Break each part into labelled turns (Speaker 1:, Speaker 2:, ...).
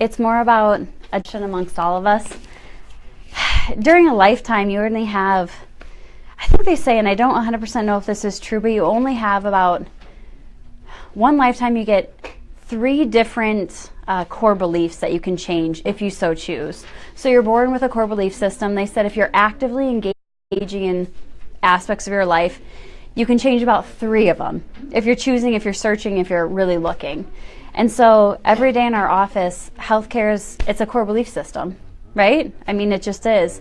Speaker 1: it's more about addiction amongst all of us. During a lifetime, you only have, I think they say, and I don't 100% know if this is true, but you only have about one lifetime. You get 3 different core beliefs that you can change if you so choose. So you're born with a core belief system. They said if you're actively engaging in aspects of your life, you can change about 3 of them. If you're choosing, if you're searching, if you're really looking. And so every day in our office, healthcare it's a core belief system, right? I mean, it just is.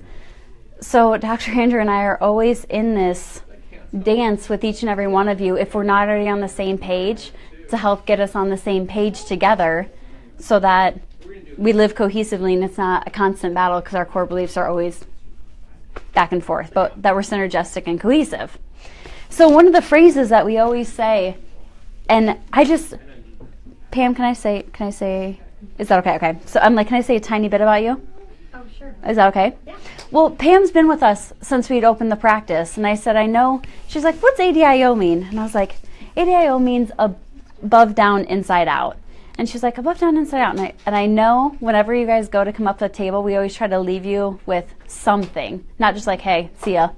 Speaker 1: So Dr. Andrew and I are always in this dance with each and every one of you, if we're not already on the same page, to help get us on the same page together so that we live cohesively and it's not a constant battle, because our core beliefs are always back and forth, but that we're synergistic and cohesive. So one of the phrases that we always say, and Pam, can I say, is that okay? Okay. So I'm like, can I say a tiny bit about you?
Speaker 2: Oh, sure.
Speaker 1: Is that okay?
Speaker 2: Yeah.
Speaker 1: Well, Pam's been with us since we'd opened the practice, and I said, I know. She's like, what's ADIO mean? And I was like, ADIO means above, down, inside out. And she's like, above, down, inside out. And I know whenever you guys go to come up to the table, we always try to leave you with something, not just like, hey, see ya,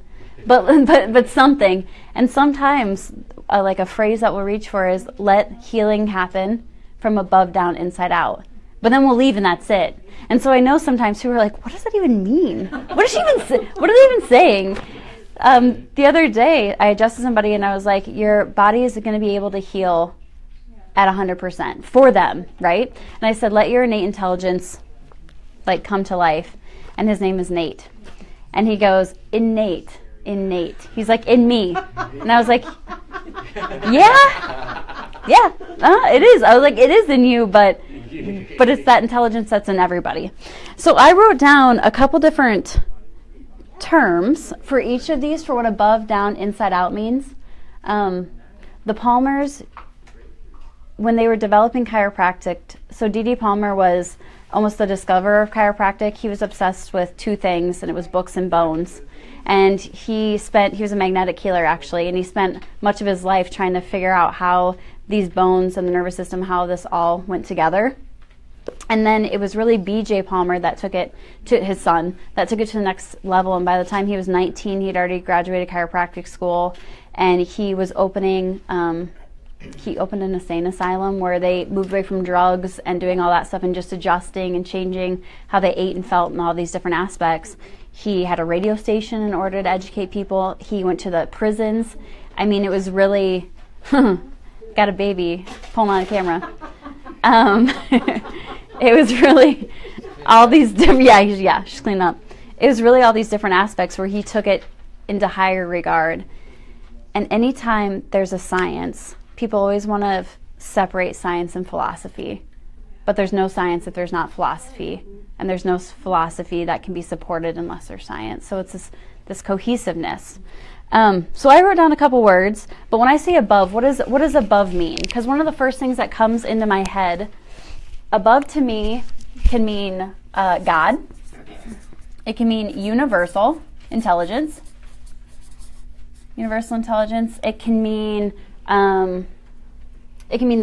Speaker 1: but something. And sometimes like a phrase that we'll reach for is, let healing happen from above, down, inside out. But then we'll leave and that's it. And so I know sometimes people are like, what does that even mean? What is she even what are they even saying? The other day, I adjusted somebody and I was like, your body is going to be able to heal at 100% for them, right? And I said, let your innate intelligence like come to life. And his name is Nate. And he goes, innate. He's like, in me. And I was like, yeah, it is. I was like, it is in you, but it's that intelligence that's in everybody. So I wrote down a couple different terms for each of these for what above, down, inside out means. The Palmers, when they were developing chiropractic, so D.D. Palmer was almost the discoverer of chiropractic. He was obsessed with 2 things, and it was books and bones. And he was a magnetic healer actually, and he spent much of his life trying to figure out how these bones and the nervous system, how this all went together. And then it was really B.J. Palmer that took it to his son, that took it to the next level. And by the time he was 19, he'd already graduated chiropractic school, and he was opening, he opened an insane asylum where they moved away from drugs and doing all that stuff and just adjusting and changing how they ate and felt and all these different aspects. He had a radio station in order to educate people. He went to the prisons. I mean, it was really, got a baby, pulling on camera. It was really all these different, yeah, she's cleaning up. It was really all these different aspects where he took it into higher regard. And anytime there's a science, people always want to separate science and philosophy. But there's no science if there's not philosophy. And there's no philosophy that can be supported unless there's science. So it's this cohesiveness. So I wrote down a couple words, but when I say above, what does above mean? Because one of the first things that comes into my head, above to me can mean God. It can mean universal intelligence. Universal intelligence. It can mean the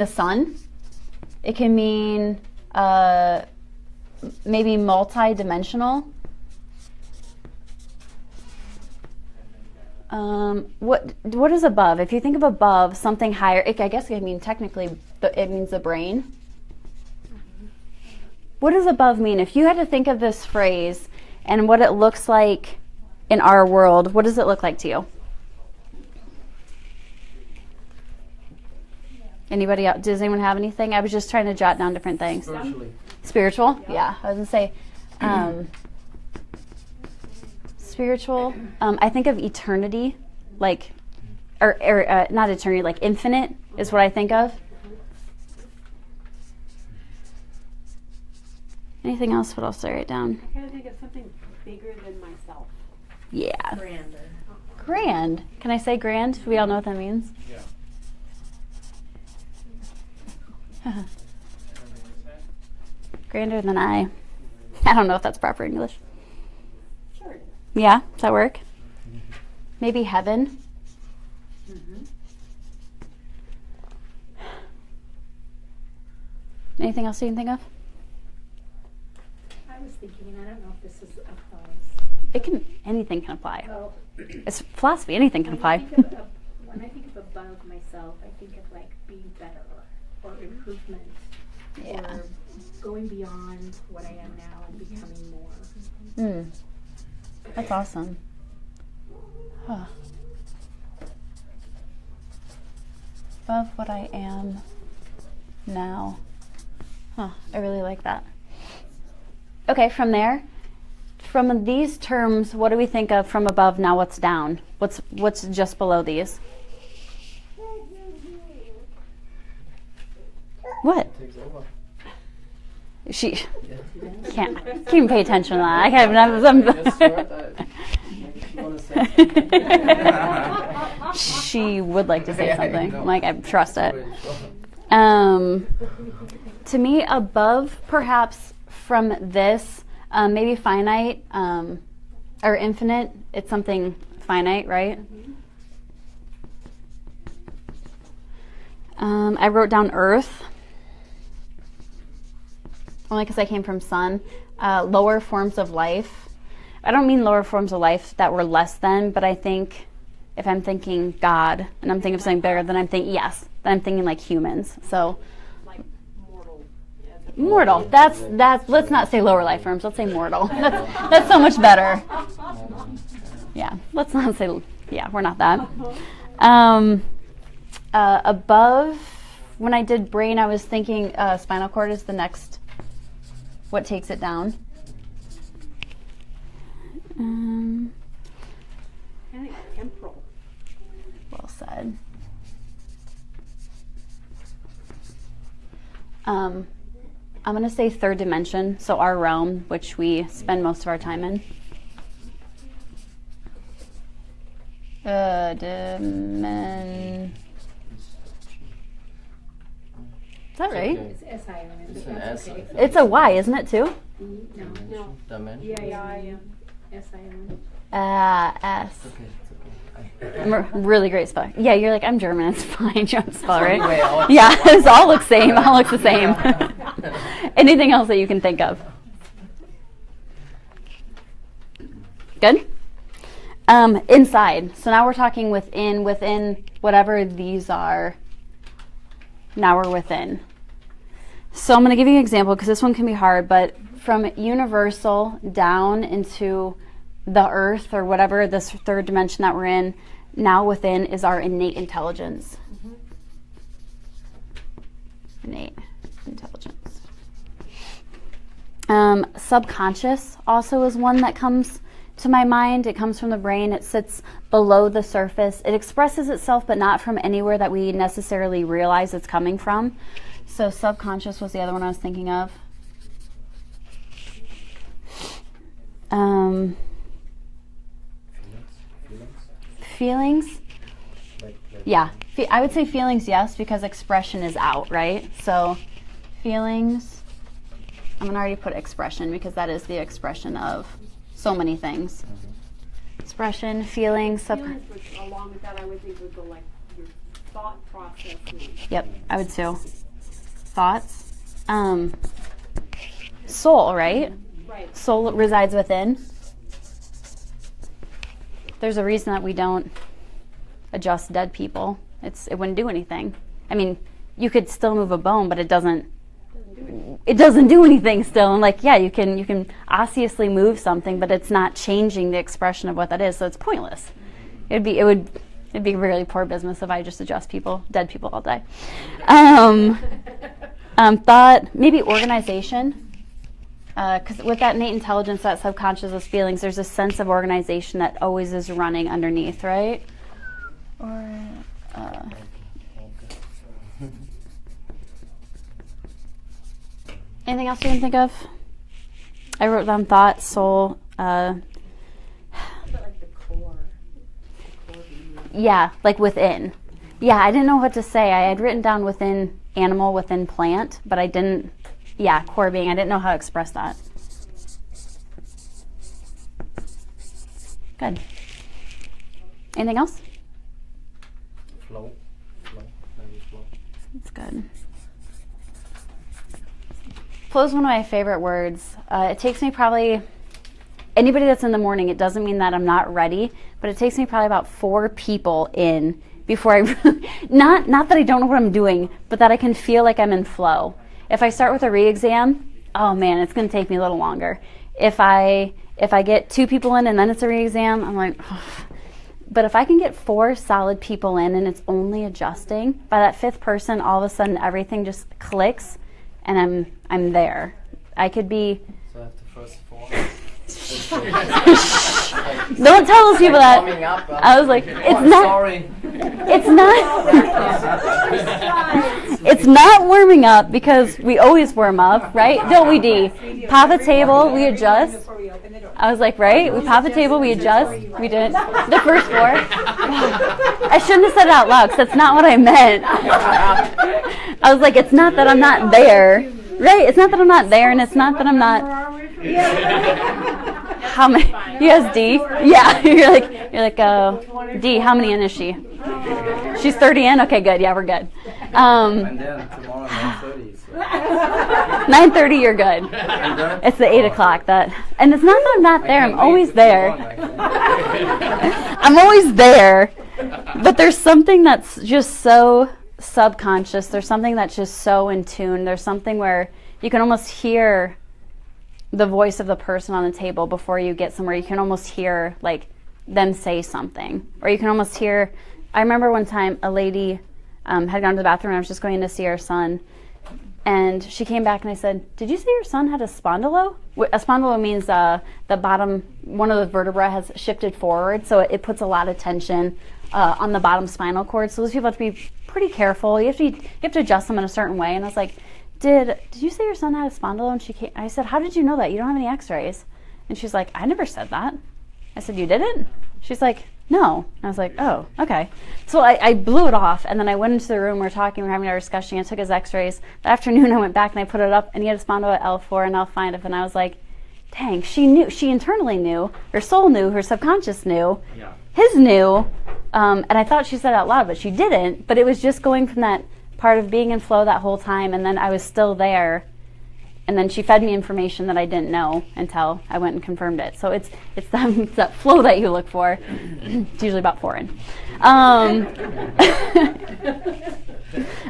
Speaker 1: sun. It can mean maybe multi-dimensional. What is above? If you think of above, something higher, I guess it mean technically it means the brain. What does above mean? If you had to think of this phrase and what it looks like in our world, what does it look like to you? Anybody else? Does anyone have anything? I was just trying to jot down different things. Spiritual? Yeah. I was going to say spiritual. I think of eternity, like, or not eternity, like infinite is what I think of. Anything else? What else did I write down?
Speaker 2: I kind of think of something bigger than myself.
Speaker 1: Yeah.
Speaker 2: Grander.
Speaker 1: Grand. Can I say grand? We all know what that means. Yeah. Grander than I. I don't know if that's proper English.
Speaker 2: Sure.
Speaker 1: Yeah? Does that work? Maybe heaven.
Speaker 2: Mm-hmm.
Speaker 1: Anything else you can think of?
Speaker 3: I was thinking, and I don't know if this is applies.
Speaker 1: Anything can apply.
Speaker 3: Well,
Speaker 1: It's philosophy, anything can apply.
Speaker 3: When I think of above myself, I think of like being better or improvement
Speaker 1: Yeah.
Speaker 3: or going beyond what I am now and becoming more.
Speaker 1: That's awesome. Huh. Above what I am now. Huh, I really like that. Okay, from there, from these terms, what do we think of from above now what's down? What's just below these? What? She can't even pay attention to that. I can't even. She would like to say something. I'm like, I trust it. To me, above, perhaps from this, maybe finite or infinite. It's something finite, right? I wrote down earth. Only because I came from sun. Lower forms of life. I don't mean lower forms of life that were less than, but I think if I'm thinking God and I'm thinking of something bigger, then I'm thinking, yes, then I'm thinking like humans. So
Speaker 2: Like mortal.
Speaker 1: mortal. That's. Let's not say lower life forms. Let's say mortal. That's so much better. Yeah. Let's not say. Yeah, we're not that. Above, when I did brain, I was thinking spinal cord is the next. What takes it down?
Speaker 2: I think temporal.
Speaker 1: Well said. I'm going to say third dimension, so our realm, which we spend most of our time in. Is that right?
Speaker 3: It's S-I-O-N,
Speaker 4: It's
Speaker 3: but
Speaker 4: an
Speaker 3: that's
Speaker 4: S, I
Speaker 3: okay.
Speaker 4: think.
Speaker 1: It's a Y, isn't it, too?
Speaker 3: No.
Speaker 4: Dimension?
Speaker 3: Yeah. S-I-O-N.
Speaker 1: S.
Speaker 4: It's okay.
Speaker 1: Really great spell. Yeah, you're like, I'm German, it's fine. You don't spell right.
Speaker 4: Anyway, all
Speaker 1: Yeah, it all looks same. All looks the same. Anything else that you can think of? Good? Inside. So now we're talking within whatever these are. Now we're within. So I'm going to give you an example because this one can be hard, but from universal down into the earth or whatever, this third dimension that we're in, now within is our innate intelligence. Innate intelligence. Subconscious also is one that comes to my mind. It comes from the brain. It sits below the surface. It expresses itself, but not from anywhere that we necessarily realize it's coming from. So subconscious was the other one I was thinking of. Feelings? Yeah. I would say feelings, yes, because expression is out, right? So feelings. I'm going to already put expression because that is the expression of so many things. Expression, feelings.
Speaker 2: Feelings, which along with that, I would think would go like your thought process.
Speaker 1: Yep, I would too. Thoughts. Soul, right?
Speaker 2: Right.
Speaker 1: Soul resides within. There's a reason that we don't adjust dead people. It wouldn't do anything. I mean, you could still move a bone, but it doesn't do anything still. And like, yeah, you can osseously move something, but it's not changing the expression of what that is, so it's pointless. It'd be really poor business if I just adjust dead people all day. Thought, maybe organization. Because with that innate intelligence, that subconscious, those feelings, there's a sense of organization that always is running underneath, right? Or anything else you can think of? I wrote down thought, soul.
Speaker 2: Like the core.
Speaker 1: Yeah, like within. Yeah, I didn't know what to say. I had written down within animal, within plant, but I didn't. Yeah, core being. I didn't know how to express that. Good. Anything else?
Speaker 4: Flow. Maybe flow.
Speaker 1: That's good. Flow is one of my favorite words. It takes me probably, anybody that's in the morning, it doesn't mean that I'm not ready, but it takes me probably about 4 people in before I, not that I don't know what I'm doing, but that I can feel like I'm in flow. If I start with a re-exam, oh man, it's going to take me a little longer. If I get 2 people in and then it's a re-exam, I'm like, oh. But if I can get 4 solid people in and it's only adjusting, by that 5th person, all of a sudden everything just clicks and I'm there. I could be.
Speaker 4: So after first 4.
Speaker 1: Don't tell those people that.
Speaker 4: Up,
Speaker 1: I was like, it's not.
Speaker 4: Sorry.
Speaker 1: It's not. It's not warming up because we always warm up, right? Don't we, Dee? Pop a table, we adjust. I was like, right? We pop a table, we adjust. We did the first 4. I shouldn't have said it out loud because that's not what I meant. I was like, it's not that I'm not there, right? It's not that I'm not there, and it's not that I'm not. How many? You guys, D? Yeah, you're like, D. How many in is she? She's 30 in. Okay, good. Yeah, we're good.
Speaker 4: And then tomorrow 9:30. So.
Speaker 1: 9:30, you're good. It's the 8 o'clock and it's not that I'm not there. I'm always there. I'm always there, but there's something that's just so subconscious. There's something that's just so in tune. There's something where you can almost hear the voice of the person on the table before you get somewhere. You can almost hear like them say something, or you can almost hear. I remember one time a lady had gone to the bathroom and I was just going to see her son, and she came back and I said, "Did you say your son had a spondylo?" A spondylo means the bottom, one of the vertebrae has shifted forward, so it puts a lot of tension on the bottom spinal cord. So those people have to be pretty careful. You have to adjust them in a certain way. And I was like, Did you say your son had a spondylo? And I said, how did you know that? You don't have any x-rays. And she's like, I never said that. I said, you didn't? She's like, no. And I was like, oh, okay. So I blew it off, and then I went into the room, we were talking, we were having our discussion, I took his x-rays. The afternoon I went back and I put it up, and he had a spondylo at L4 and L5, and I was like, dang, she internally knew, her soul knew, her subconscious knew,
Speaker 4: Yeah.
Speaker 1: his knew, and I thought she said it out loud, but she didn't. But it was just going from that part of being in flow that whole time, and then I was still there, and then she fed me information that I didn't know until I went and confirmed it. So it's that flow that you look for. It's usually about 4 in.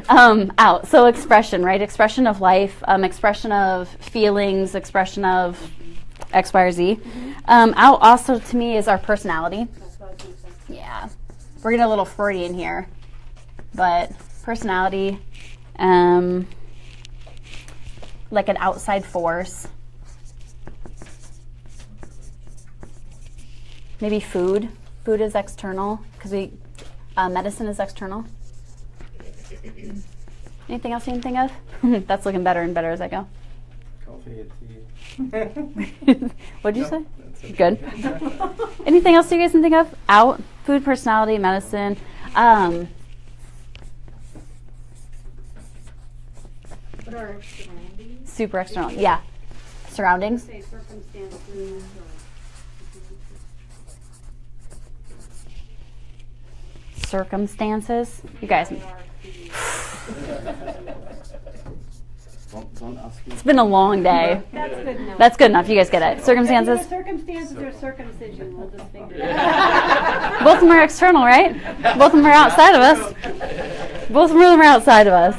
Speaker 1: Out. So expression, right? Expression of life, expression of feelings, expression of X, Y, or Z. Out also to me is our personality. Yeah, we're getting a little Freudian here, but personality, like an outside force. Maybe food. Food is external because medicine is external. Anything else you can think of? That's looking better and better as I go.
Speaker 4: Coffee, tea.
Speaker 1: What'd you say?
Speaker 4: That's okay.
Speaker 1: Good. Anything else you guys can think of? Out. Food, personality, medicine.
Speaker 2: What are our surroundings?
Speaker 1: Super external. Yeah. Surroundings.
Speaker 2: Say circumstances
Speaker 1: Circumstances. You guys.
Speaker 4: Don't ask me.
Speaker 1: It's been a long day.
Speaker 2: That's good enough.
Speaker 1: That's good enough. You guys get it. Circumstances.
Speaker 2: Circumstances or circumcision, we'll just figure it out.
Speaker 1: Both of them are external, right? Both of them are outside of us. Both of them are outside of us.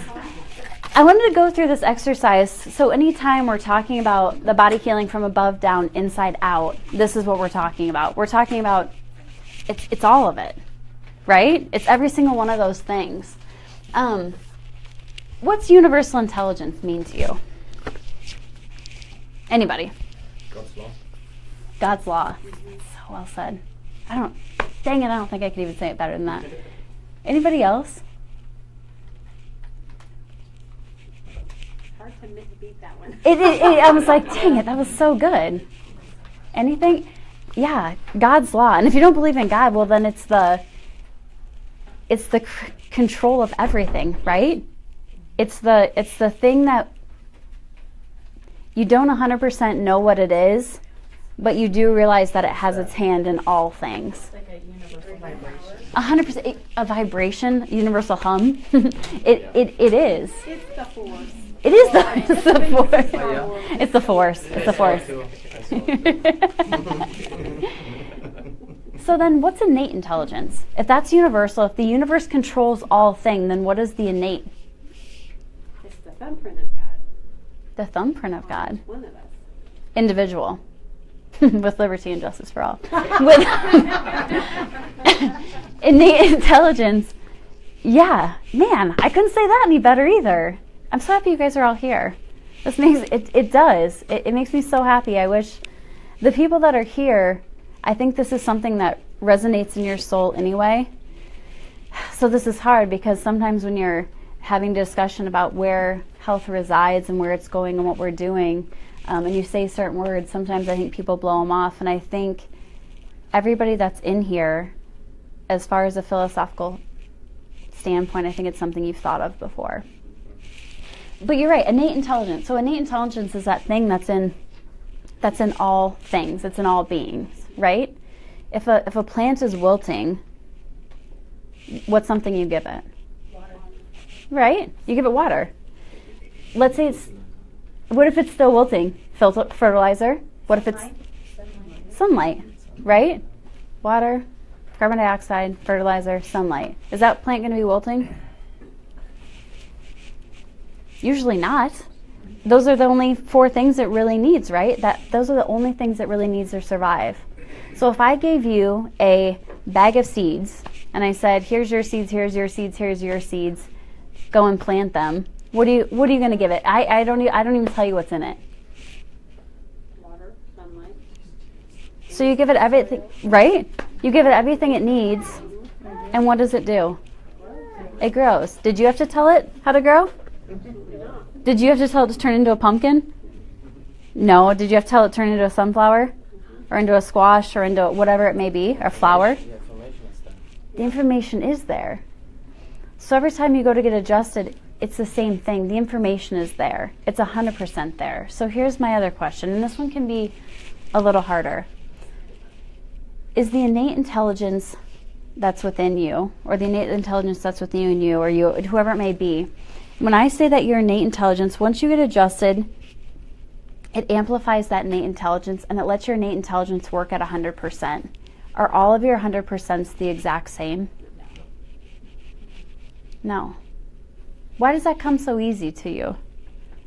Speaker 1: I wanted to go through this exercise. So anytime we're talking about the body healing from above down, inside out, this is what we're talking about. We're talking about it's all of it, right? It's every single one of those things. What's universal intelligence mean to you? Anybody?
Speaker 4: God's law.
Speaker 1: God's law. So well said. Dang it, I don't think I could even say it better than that. Anybody else?
Speaker 2: Hard to beat that one.
Speaker 1: I was like, dang it, that was so good. Anything? Yeah, God's law. And if you don't believe in God, well, then it's the control of everything, right? It's the thing that you don't 100% know what it is, but you do realize that it has its hand in all things.
Speaker 3: Like a universal vibration.
Speaker 1: 100% a vibration, universal hum. It is.
Speaker 2: It's the force.
Speaker 1: It is it's the force.
Speaker 4: Oh, yeah.
Speaker 1: It's the force. It's the force. So then what's innate intelligence? If that's universal, if the universe controls all things, then what is the innate?
Speaker 2: It's the thumbprint of God.
Speaker 1: The thumbprint of God.
Speaker 2: One of us.
Speaker 1: Individual. With liberty and justice for all. With innate intelligence. Yeah, man, I couldn't say that any better either. I'm so happy you guys are all here. This makes it does. It makes me so happy. I wish the people that are here, I think this is something that resonates in your soul anyway. So this is hard because sometimes when you're having a discussion about where health resides and where it's going and what we're doing, and you say certain words, sometimes I think people blow them off. And I think everybody that's in here, as far as a philosophical standpoint, I think it's something you've thought of before. But you're right, innate intelligence. So innate intelligence is that thing that's in all things. It's in all beings, right? If a plant is wilting, what's something you give it?
Speaker 3: Water.
Speaker 1: Right? You give it water. Let's say what if it's still wilting? Fertilizer? What if it's sunlight, right? Water, carbon dioxide, fertilizer, sunlight. Is that plant going to be wilting? Usually not. Those are the only 4 things it really needs, right? Those are the only things it really needs to survive. So if I gave you a bag of seeds and I said, here's your seeds, here's your seeds, here's your seeds, go and plant them, what are you going to give it? I don't even tell you what's in it.
Speaker 2: Water, sunlight.
Speaker 1: So you give it everything, right? You give it everything it needs, and what does it do? It grows. Did you have to tell it how to grow? Did you have to tell it to turn into a pumpkin? No. Did you have to tell it to turn into a sunflower? Or into a squash, or into whatever it may be, or flower?
Speaker 4: The information is there.
Speaker 1: The information is there. So every time you go to get adjusted, it's the same thing. The information is there. It's 100% there. So here's my other question, and this one can be a little harder. Is the innate intelligence that's within you, or the innate intelligence that's within you, or you, whoever it may be, when I say that your innate intelligence, once you get adjusted, it amplifies that innate intelligence and it lets your innate intelligence work at 100%. Are all of your 100% the exact same? No. Why does that come so easy to you?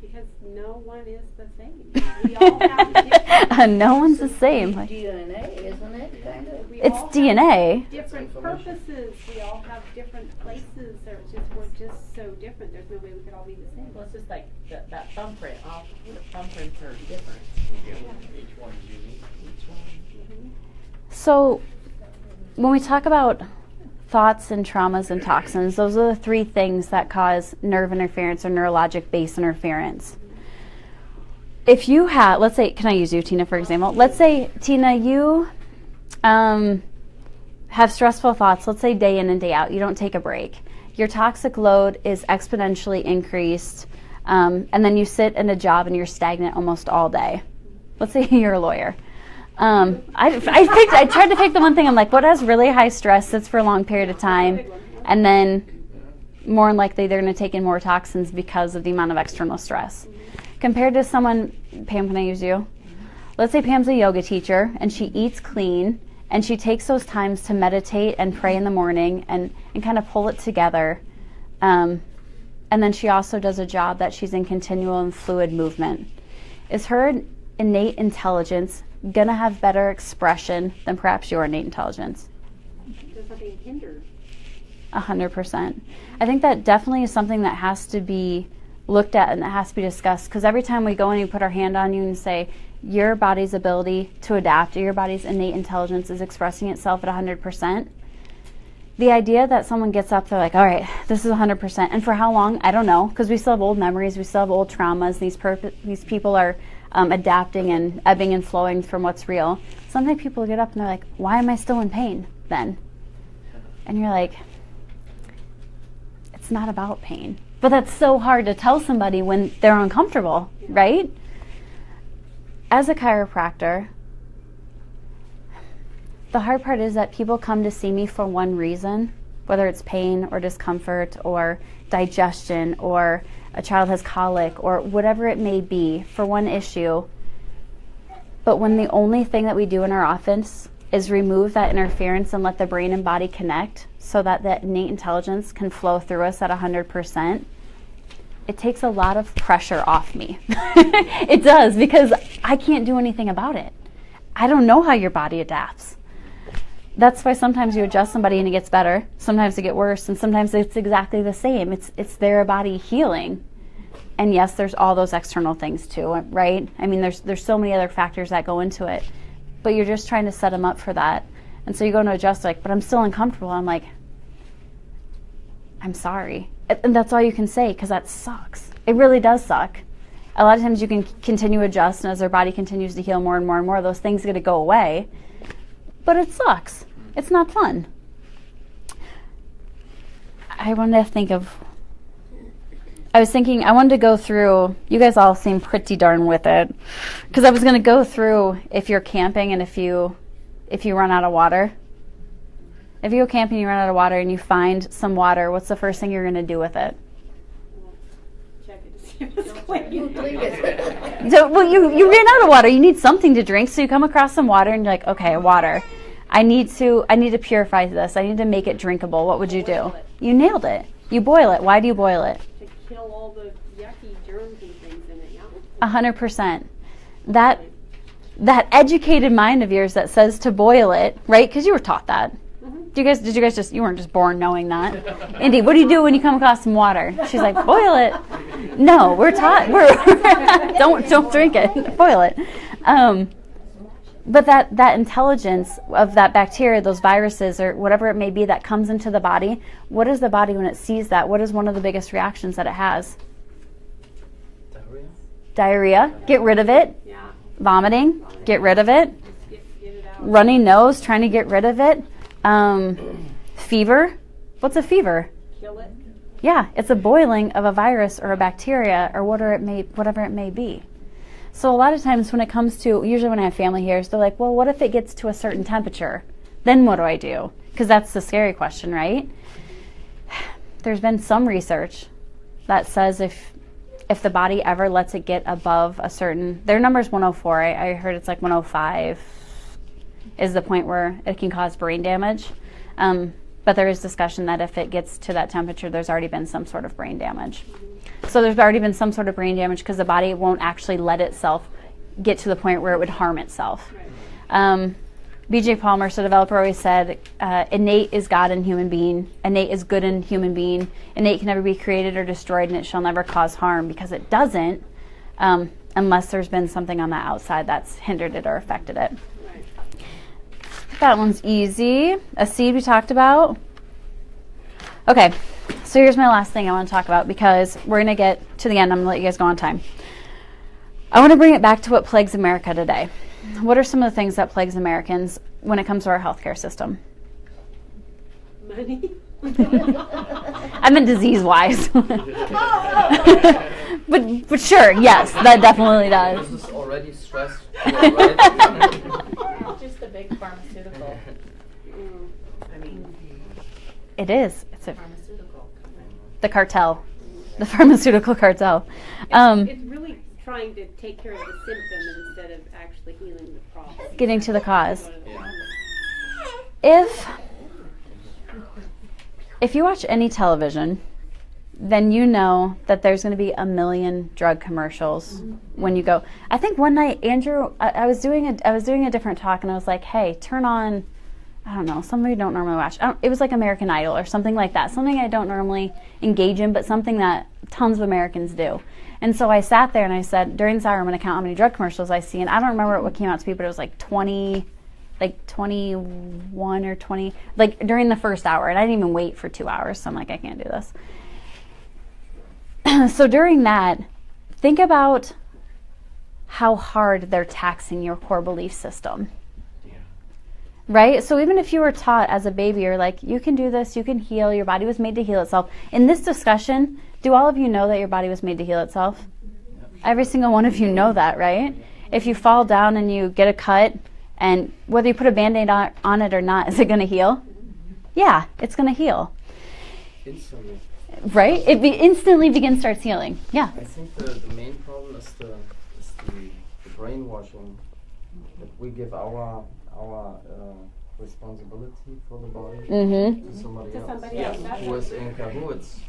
Speaker 2: Because no one is the same. We all have different,
Speaker 1: No one's the same. Like,
Speaker 5: DNA, isn't it? Kind of.
Speaker 2: we
Speaker 1: it's
Speaker 2: all have
Speaker 1: DNA.
Speaker 2: different purposes. We all have different places. We're just so different. There's no way we could all be the same.
Speaker 5: Well, it's just like that thumbprint. All the thumbprints are different.
Speaker 4: Each one is unique.
Speaker 5: Each one.
Speaker 1: So when we talk about thoughts and traumas and toxins, those are the 3 things that cause nerve interference or neurologic base interference. If you have, let's say, can I use you, Tina, for example? Let's say, Tina, you have stressful thoughts, let's say day in and day out. You don't take a break. Your toxic load is exponentially increased, and then you sit in a job and you're stagnant almost all day. Let's say you're a lawyer. I tried to pick the one thing. I'm like, what has really high stress, sits for a long period of time, and then more than likely they're going to take in more toxins because of the amount of external stress. Compared to someone, Pam, can I use you? Let's say Pam's a yoga teacher and she eats clean and she takes those times to meditate and pray in the morning and kind of pull it together. And then she also does a job that she's in continual and fluid movement. Is her innate intelligence going to have better expression than perhaps your innate intelligence?
Speaker 2: There's nothing hindered.
Speaker 1: 100%. I think that definitely is something that has to be looked at and that has to be discussed, because every time we go and we put our hand on you and say your body's ability to adapt or your body's innate intelligence is expressing itself at 100%, the idea that someone gets up, they're like, all right, this is 100%, and for how long? I don't know, because we still have old memories, we still have old traumas. These people are adapting and ebbing and flowing from what's real. Sometimes people get up and they're like, why am I still in pain then? And you're like, it's not about pain. But that's so hard to tell somebody when they're uncomfortable, right? As a chiropractor, the hard part is that people come to see me for one reason, whether it's pain or discomfort or digestion or a child has colic, or whatever it may be for one issue. But when the only thing that we do in our office is remove that interference and let the brain and body connect so that that innate intelligence can flow through us at 100%, it takes a lot of pressure off me. It does, because I can't do anything about it. I don't know how your body adapts. That's why sometimes you adjust somebody and it gets better. Sometimes it gets worse, and sometimes it's exactly the same. It's their body healing. And yes, there's all those external things too, right? I mean, there's so many other factors that go into it. But you're just trying to set them up for that. And so you go to adjust, like, but I'm still uncomfortable. I'm like, I'm sorry. And that's all you can say, because that sucks. It really does suck. A lot of times you can continue to adjust, and as their body continues to heal more and more and more, those things are going to go away. But it sucks. It's not fun. I wanted to go through, you guys all seem pretty darn with it, because I was going to go through if you're camping and if you run out of water. If you go camping and you run out of water and you find some water, what's the first thing you're going to do with it?
Speaker 2: Check it to see if it's clean.
Speaker 1: So, well, you ran out of water. You need something to drink, so you come across some water and you're like, okay, water. I need to purify this. I need to make it drinkable. What would you do? You nailed it. You boil it. Why do you boil it?
Speaker 2: To kill all the yucky germs and things in it, yeah.
Speaker 1: 100%. That educated mind of yours that says to boil it, right? Because you were taught that. Did you guys just, you weren't just born knowing that? Indy, what do you do when you come across some water? She's like, boil it. No, we're taught, don't drink it, boil it. But that intelligence of that bacteria, those viruses, or whatever it may be that comes into the body, what is the body when it sees that? What is one of the biggest reactions that it has? Diarrhea. Get rid of it.
Speaker 2: Yeah.
Speaker 1: Vomiting. Get rid of it.
Speaker 2: Get it out.
Speaker 1: Runny nose, trying to get rid of it. Fever. What's a fever?
Speaker 2: Kill it.
Speaker 1: Yeah, it's a boiling of a virus or a bacteria or whatever it may be. So a lot of times when it comes to, usually when I have family here, they're like, well, what if it gets to a certain temperature? Then what do I do? Because that's the scary question, right? There's been some research that says if the body ever lets it get above a certain, their number is 104. I heard it's like 105 is the point where it can cause brain damage. But there is discussion that if it gets to that temperature, there's already been some sort of brain damage. So there's already been some sort of brain damage because the body won't actually let itself get to the point where it would harm itself. B.J. Palmer, so developer, always said, innate is God in human being. Innate is good in human being. Innate can never be created or destroyed, and it shall never cause harm, because it doesn't unless there's been something on the outside that's hindered it or affected it. That one's easy. A seed we talked about. Okay, so here's my last thing I want to talk about, because we're going to get to the end. I'm going to let you guys go on time. I want to bring it back to what plagues America today. What are some of the things that plagues Americans when it comes to our healthcare system?
Speaker 2: Money.
Speaker 1: I meant disease-wise. but sure, yes, that definitely does.
Speaker 4: This is already stressful, right?
Speaker 5: Just a big pharmaceutical. I mean,
Speaker 1: It is. It's a,
Speaker 5: pharmaceutical company.
Speaker 1: the cartel, the pharmaceutical cartel.
Speaker 2: It's really trying to take care of the symptom instead of actually healing the problem.
Speaker 1: Getting to the cause.
Speaker 4: Yeah.
Speaker 1: If you watch any television, then you know that there's going to be a million drug commercials when you go. I think one night, Andrew, I was doing a different talk, and I was like, hey, turn on, I don't know, something we don't normally watch. It was like American Idol or something like that, something I don't normally engage in, but something that tons of Americans do. And so I sat there and I said, during this hour, I'm going to count how many drug commercials I see, and I don't remember what came out to be, but it was like 21 or 20, like during the first hour, and I didn't even wait for 2 hours, so I'm like, I can't do this. So during that, think about how hard they're taxing your core belief system. Right? So even if you were taught as a baby, you're like, you can do this, you can heal, your body was made to heal itself. In this discussion, do all of you know that your body was made to heal itself? Every single one of you know that, right? If you fall down and you get a cut, and whether you put a Band-Aid on it or not, is it going to heal? Yeah, it's going to heal.
Speaker 4: Instantly.
Speaker 1: right? Instantly starts healing. Yeah.
Speaker 4: I think the main problem is the brainwashing that we give our responsibility for the body
Speaker 1: Mm-hmm.
Speaker 4: to somebody
Speaker 2: To
Speaker 4: else.
Speaker 2: somebody else, that's
Speaker 4: Who is in cahoots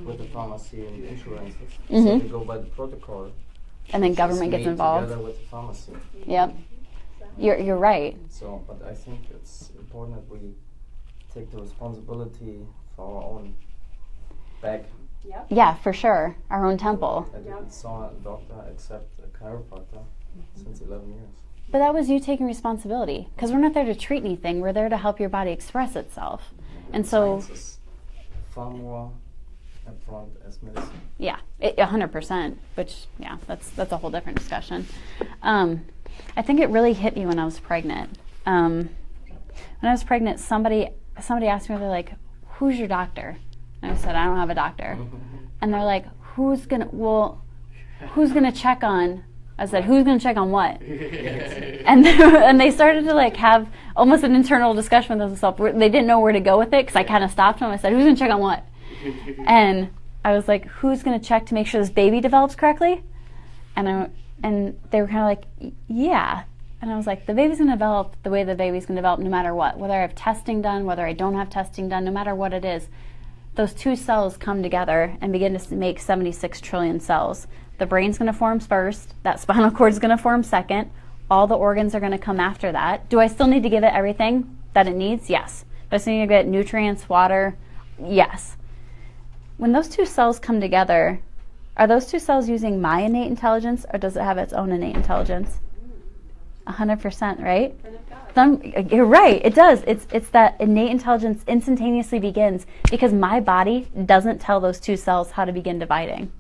Speaker 4: with the pharmacy and insurances. So they go by the protocol.
Speaker 1: And then government gets
Speaker 4: Made
Speaker 1: involved.
Speaker 4: together with the pharmacy.
Speaker 1: Yep. You're right.
Speaker 4: So, but I think it's important that we take the responsibility for our own back.
Speaker 2: Yep.
Speaker 1: Yeah, for sure. Our own temple.
Speaker 4: I didn't saw a doctor except a chiropractor since 11 years.
Speaker 1: But that was you taking responsibility. Because we're not there to treat anything. We're there to help your body express itself. And so,
Speaker 4: Science is far more upfront as medicine.
Speaker 1: yeah, 100%. Which, yeah, that's a whole different discussion. I think it really hit me when I was pregnant. When I was pregnant, somebody asked me, they're like, "Who's your doctor?" And I said, "I don't have a doctor." And they're like, "Who's gonna check on?" I said, "Who's gonna check on what?" And they started to like have almost an internal discussion with themselves. They didn't know where to go with it because I kind of stopped them. I said, "Who's gonna check on what?" And I was like, "Who's gonna check to make sure this baby develops correctly?" And they were kind of like, "Yeah." And I was like, the baby's going to develop the way the baby's going to develop no matter what. Whether I have testing done, whether I don't have testing done, no matter what it is. Those two cells come together and begin to make 76 trillion cells. The brain's going to form first. That spinal cord's going to form second. All the organs are going to come after that. Do I still need to give it everything that it needs? Yes. Do I still need to get nutrients, water? Yes. When those two cells come together, are those two cells using my innate intelligence or does it have its own innate intelligence? 100%, right? You're right, it does. It's that innate intelligence instantaneously begins because my body doesn't tell those two cells how to begin dividing.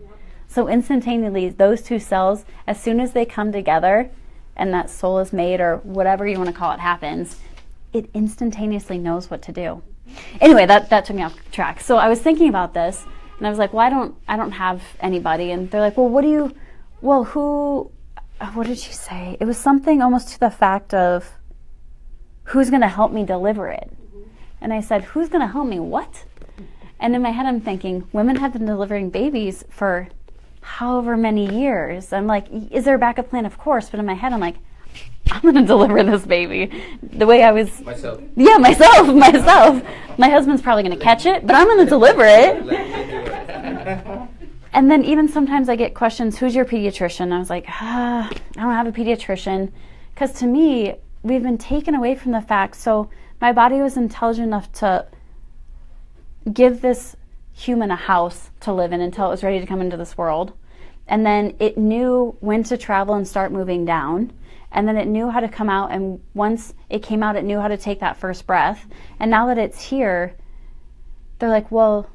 Speaker 1: So instantaneously, those two cells, as soon as they come together and that soul is made or whatever you want to call it happens, it instantaneously knows what to do. Anyway, that took me off track. So I was thinking about this and I was like, well, I don't have anybody. And they're like, well, what did she say? It was something almost to the fact of who's going to help me deliver it. And I said, who's going to help me? What? And in my head, I'm thinking, women have been delivering babies for however many years. I'm like, is there a backup plan? Of course. But in my head, I'm like, I'm going to deliver this baby the way I was.
Speaker 4: Myself.
Speaker 1: Yeah, myself. My husband's probably going to catch it, but I'm going to deliver it.
Speaker 4: Let me do it.
Speaker 1: And then even sometimes I get questions, who's your pediatrician? I was like, I don't have a pediatrician. Because to me, we've been taken away from the fact. So my body was intelligent enough to give this human a house to live in until it was ready to come into this world. And then it knew when to travel and start moving down. And then it knew how to come out. And once it came out, it knew how to take that first breath. And now that it's here, they're like, well,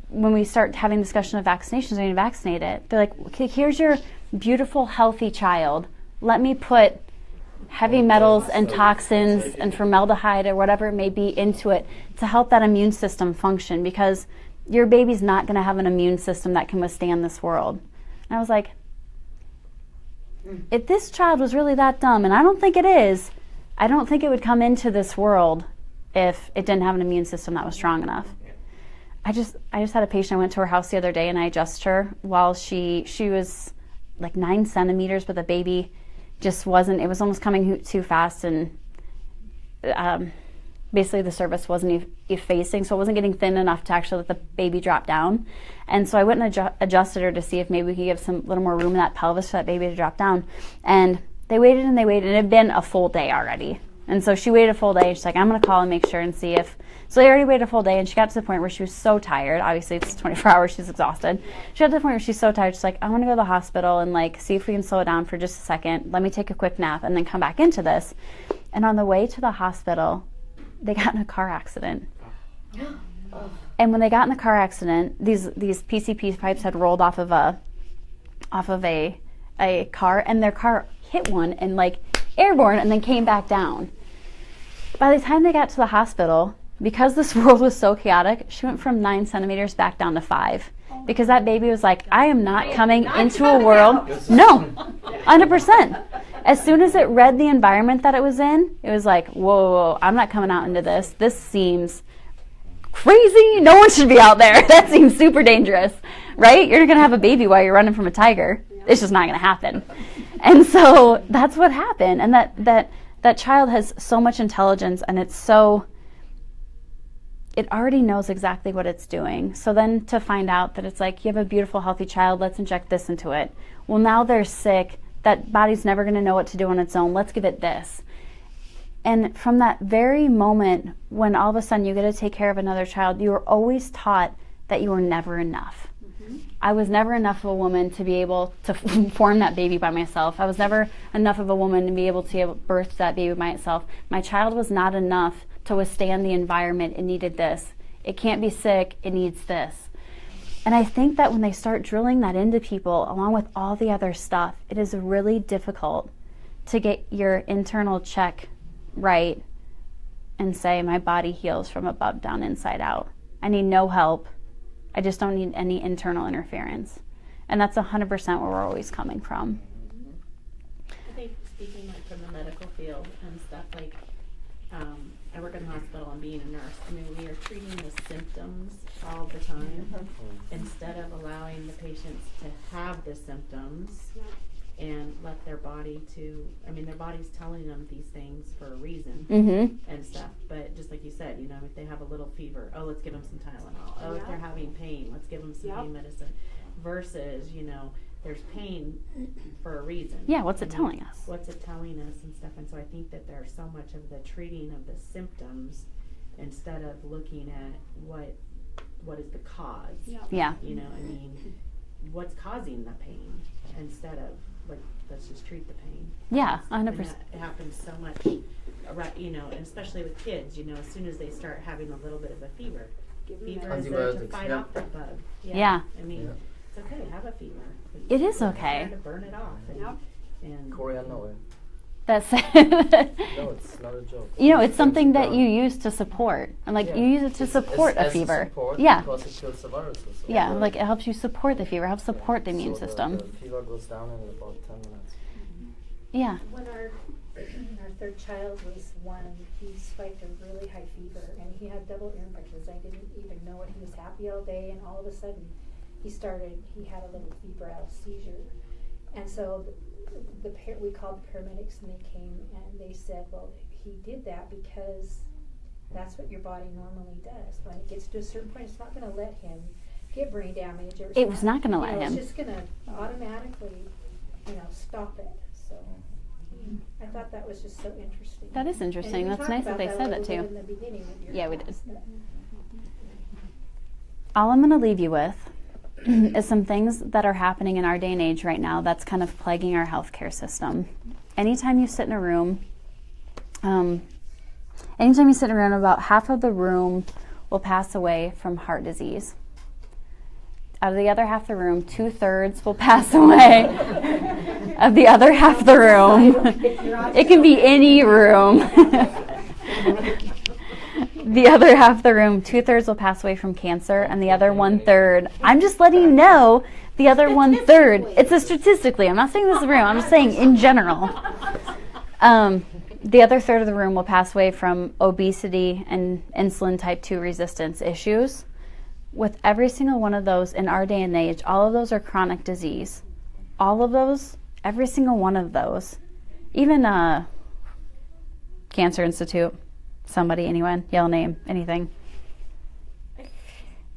Speaker 1: when we start having discussion of vaccinations, we're going to vaccinate it. They're like, okay, here's your beautiful, healthy child. Let me put heavy metals and toxins and formaldehyde or whatever it may be into it to help that immune system function because your baby's not going to have an immune system that can withstand this world. And I was like, if this child was really that dumb, and I don't think it is, I don't think it would come into this world if it didn't have an immune system that was strong enough. I just had a patient. I went to her house the other day and I adjusted her while she was like 9 centimeters, but the baby just wasn't. It was almost coming too fast, and basically the cervix wasn't effacing, so it wasn't getting thin enough to actually let the baby drop down. And so I went and adjusted her to see if maybe we could give some little more room in that pelvis for that baby to drop down. And they waited and it had been a full day already. And so she waited a full day. She's like, I'm going to call and make sure and see if. So they already waited a full day, and she got to the point where she was so tired. Obviously, it's 24 hours. She's exhausted. She got to the point where she's so tired. She's like, I want to go to the hospital and like see if we can slow it down for just a second. Let me take a quick nap and then come back into this. And on the way to the hospital, they got in a car accident. And when they got in the car accident, these PCP pipes had rolled off of a car, and their car hit one and like airborne and then came back down. By the time they got to the hospital, because this world was so chaotic, she went from 9 centimeters back down to 5. Because that baby was like, I am not coming into a world. No, 100%. As soon as it read the environment that it was in, it was like, whoa, I'm not coming out into this. This seems crazy. No one should be out there. That seems super dangerous, right? You're not going to have a baby while you're running from a tiger. It's just not going to happen. And so that's what happened. And that child has so much intelligence, and it already knows exactly what it's doing. So then to find out that it's like, you have a beautiful, healthy child, let's inject this into it. Well, now they're sick. That body's never going to know what to do on its own. Let's give it this. And from that very moment when all of a sudden you get to take care of another child, you were always taught that you were never enough. Mm-hmm. I was never enough of a woman to be able to form that baby by myself. I was never enough of a woman to be able to birth that baby by itself. My child was not enough to withstand the environment. It needed this. It can't be sick. It needs this. And I think that when they start drilling that into people, along with all the other stuff, it is really difficult to get your internal check right and say, my body heals from above down, inside out. I need no help. I just don't need any internal interference. And that's 100% where we're always coming from.
Speaker 5: I think speaking like from the medical field and stuff, like I work in the hospital and being a nurse, I mean, we are treating the symptoms all the time instead of allowing the patients to have the symptoms and let their body their body's telling them these things for a reason and stuff. But just like you said, you know, if they have a little fever, oh, let's give them some Tylenol. Oh, if they're having pain, let's give them some pain medicine. Versus, you know, there's pain for a reason.
Speaker 1: Yeah, what's it telling us?
Speaker 5: What's it telling us and stuff. And so I think that there's so much of the treating of the symptoms instead of looking at what is the cause.
Speaker 1: Yeah.
Speaker 5: You know, I mean, what's causing the pain instead of like, let's just treat the pain.
Speaker 1: Yeah, 100%.
Speaker 5: And that happens so much, right? You know, and especially with kids, you know, as soon as they start having a little bit of a fever is there to fight off the bug.
Speaker 1: Yeah.
Speaker 5: I mean, it's okay, have a fever.
Speaker 1: It is okay.
Speaker 5: Try to burn it off. And
Speaker 4: Korean no way.
Speaker 1: That's
Speaker 4: No, it's not a joke.
Speaker 1: you know, it's something that you use to support, and like you use it to support a fever.
Speaker 4: Support
Speaker 1: Yeah.
Speaker 4: Because it kills the viruses. So
Speaker 1: Yeah, like it helps you support the fever, helps support the immune system.
Speaker 4: The fever goes down in about 10 minutes.
Speaker 1: Yeah.
Speaker 3: When our third child was 1, he spiked a really high fever, and he had double ear infections. I didn't even know it. He was happy all day, and all of a sudden he had a little febrile seizure. And so we called the paramedics, and they came and they said, well, he did that because that's what your body normally does. When it gets to a certain point, it's not going to let him get brain damage. Or
Speaker 1: It was not going to let him.
Speaker 3: It's just going to automatically, stop it. So I thought that was just so interesting.
Speaker 1: That is interesting. That's nice that they said that too.
Speaker 3: In the beginning of your
Speaker 1: Yeah, we did.
Speaker 3: class.
Speaker 1: All I'm going to leave you with is some things that are happening in our day and age right now that's kind of plaguing our healthcare system. Anytime you sit in a room, about half of the room will pass away from heart disease. Out of the other half of the room, 2/3 will pass away of the other half of the room. It can be any room. The other half of the room, 2/3 will pass away from cancer, and the other 1/3, I'm just letting you know, the other 1/3, it's a statistically, I'm not saying this is real, I'm just saying in general. The other third of the room will pass away from obesity and insulin type 2 resistance issues. With every single one of those in our day and age, all of those are chronic disease. All of those, every single one of those, even Cancer Institute. Somebody, anyone, yell name, anything.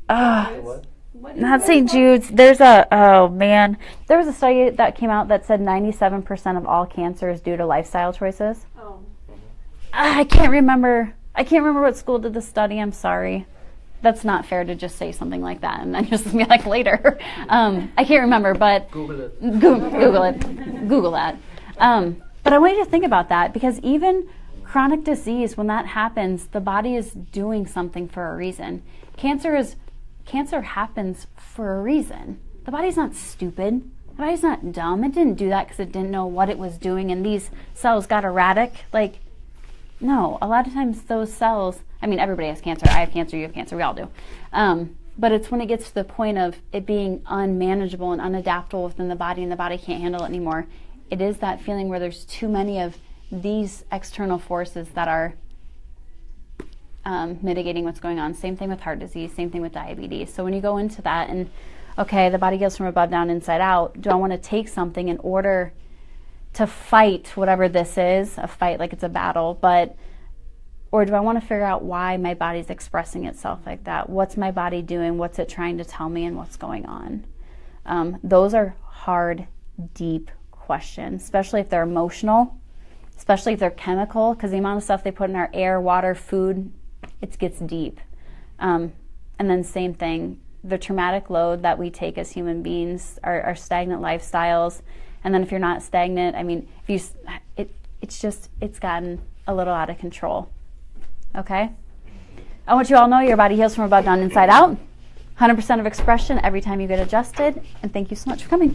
Speaker 1: Not St. Jude's. There was a study that came out that said 97% of all cancer is due to lifestyle choices.
Speaker 2: Oh.
Speaker 1: I can't remember what school did the study. I'm sorry. That's not fair to just say something like that and then just be like later. I can't remember, but
Speaker 4: Google it.
Speaker 1: Google it. Google that. But I want you to think about that, because even chronic disease, when that happens, the body is doing something for a reason. Cancer happens for a reason. The body's not stupid. The body's not dumb. It didn't do that because it didn't know what it was doing and these cells got erratic. No, a lot of times those cells, everybody has cancer. I have cancer, you have cancer, we all do. But it's when it gets to the point of it being unmanageable and unadaptable within the body and the body can't handle it anymore. It is that feeling where there's too many of these external forces that are mitigating what's going on. Same thing with heart disease, same thing with diabetes. So when you go into that and, okay, the body heals from above, down, inside out, do I want to take something in order to fight whatever this is, a fight like it's a battle, or do I want to figure out why my body's expressing itself like that? What's my body doing? What's it trying to tell me, and what's going on? Those are hard, deep questions, especially if they're emotional, especially if they're chemical, because the amount of stuff they put in our air, water, food, it gets deep. And then same thing, the traumatic load that we take as human beings, our stagnant lifestyles, and then if you're not stagnant, I mean, it's gotten a little out of control. Okay? I want you all to know your body heals from above, down, inside out. 100% of expression every time you get adjusted. And thank you so much for coming.